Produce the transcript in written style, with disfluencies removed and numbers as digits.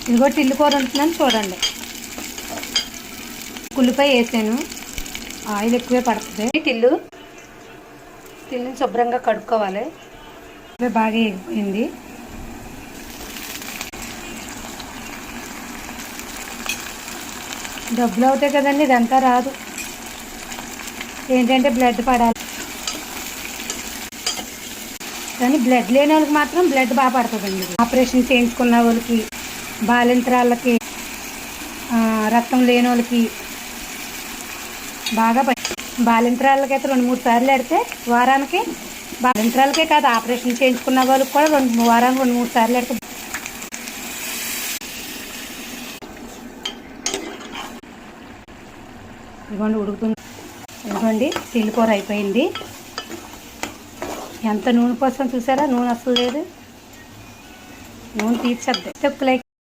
ఇదిగో టిల్లు కూర ఉంటున్నాను చూడండి. ఉల్లిపాయ వేసాను, ఆయిల్ ఎక్కువే పడుతుంది. టిల్లుని శుభ్రంగా కడుక్కోవాలి. బాగా ఎగిపోయింది. డబ్బులు అవుతాయి కదండి, ఇదంతా రాదు. ఏంటంటే బ్లడ్ పడాలి, కానీ బ్లడ్ లేని వాళ్ళకి మాత్రం బ్లడ్ బాగా పడుతుందండి. ఆపరేషన్ చేయించుకున్న వాళ్ళకి, బాలింతరాళ్ళకి, రక్తం లేని వాళ్ళకి బాగా బాలింతరాళ్ళకి అయితే 2-3 సార్లు ఎడితే వారానికి, బాలింతరాలకే కాదు ఆపరేషన్ చేయించుకున్న వాళ్ళకి కూడా వారానికి 2-3 సార్లు ఎడితే. ఇదిగోండి ఉడుకుతుంది. ఇదిగోండి టిల్లు కూర అయిపోయింది. ఎంత నూనె కోసం చూసారా, నూనె అసలు లేదు. నూనె తీర్చద్దు.